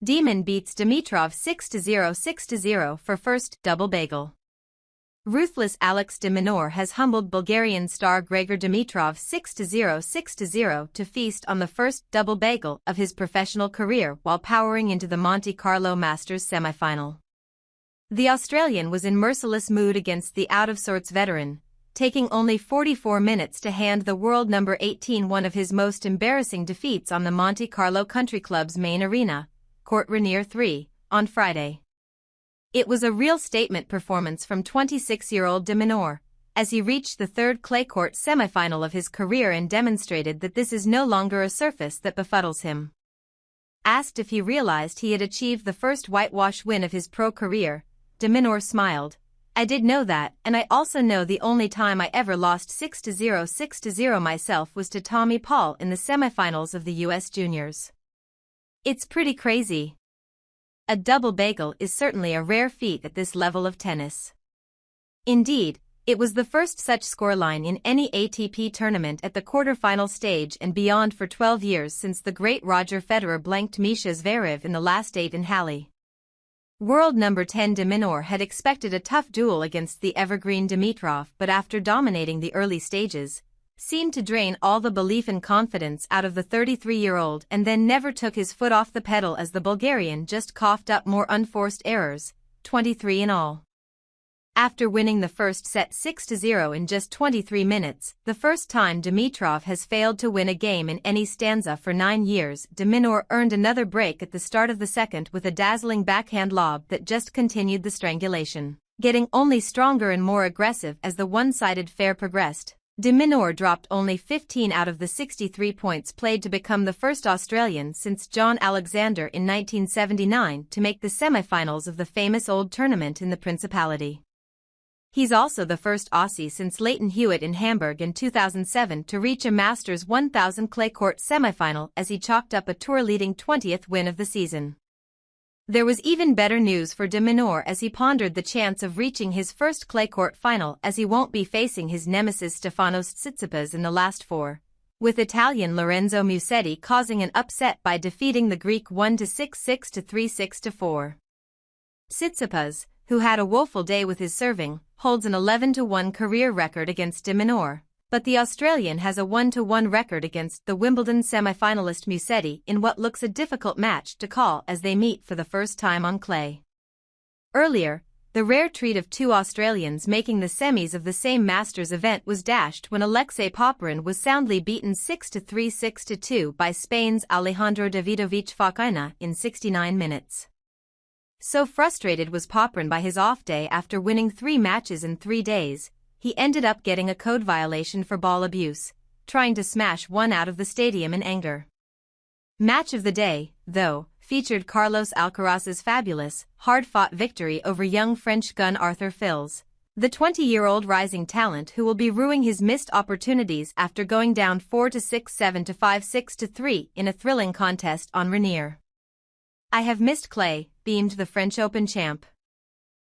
Demon beats Dimitrov 6-0 6-0 for first double bagel. Ruthless Alex de Minaur has humbled Bulgarian star Gregor Dimitrov 6-0 6-0 to feast on the first double bagel of his professional career while powering into the Monte Carlo Masters semifinal. The Australian was in merciless mood against the out-of-sorts veteran, taking only 44 minutes to hand the world number 18 one of his most embarrassing defeats on the Monte Carlo Country Club's main arena, Court Rainier 3, on Friday. It was a real statement performance from 26-year-old de Minaur, as he reached the third clay court semifinal of his career and demonstrated that this is no longer a surface that befuddles him. Asked if he realized he had achieved the first whitewash win of his pro career, de Minaur smiled, "I did know that, and I also know the only time I ever lost 6-0 6-0 myself was to Tommy Paul in the semifinals of the US Juniors. It's pretty crazy." A double bagel is certainly a rare feat at this level of tennis. Indeed, it was the first such scoreline in any ATP tournament at the quarter-final stage and beyond for 12 years since the great Roger Federer blanked Misha Zverev in the last 8 in Halle. World number 10 de Minaur had expected a tough duel against the evergreen Dimitrov, but after dominating the early stages, seemed to drain all the belief and confidence out of the 33-year-old and then never took his foot off the pedal as the Bulgarian just coughed up more unforced errors, 23 in all. After winning the first set 6-0 in just 23 minutes, the first time Dimitrov has failed to win a game in any stanza for 9 years, de Minaur earned another break at the start of the second with a dazzling backhand lob that just continued the strangulation, getting only stronger and more aggressive as the one-sided affair progressed. De Minaur dropped only 15 out of the 63 points played to become the first Australian since John Alexander in 1979 to make the semifinals of the famous old tournament in the Principality. He's also the first Aussie since Leighton Hewitt in Hamburg in 2007 to reach a Masters 1000 clay court semifinal as he chalked up a tour-leading 20th win of the season. There was even better news for de Minaur as he pondered the chance of reaching his first clay court final, as he won't be facing his nemesis Stefanos Tsitsipas in the last 4, with Italian Lorenzo Musetti causing an upset by defeating the Greek 1-6 6-3 6-4. Tsitsipas, who had a woeful day with his serving, holds an 11-1 career record against de Minaur, but the Australian has a 1-1 record against the Wimbledon semi-finalist Musetti in what looks a difficult match to call as they meet for the first time on clay. Earlier, the rare treat of two Australians making the semis of the same Masters event was dashed when Alexei Popyrin was soundly beaten 6-3 6-2 by Spain's Alejandro Davidovich Fokina in 69 minutes. So frustrated was Popyrin by his off day after winning 3 matches in 3 days, he ended up getting a code violation for ball abuse, trying to smash one out of the stadium in anger. Match of the day, though, featured Carlos Alcaraz's fabulous, hard-fought victory over young French gun Arthur Fils, the 20-year-old rising talent who will be ruining his missed opportunities after going down 4-6 7-5 6-3 in a thrilling contest on Rainier. "I have missed clay," beamed the French Open champ.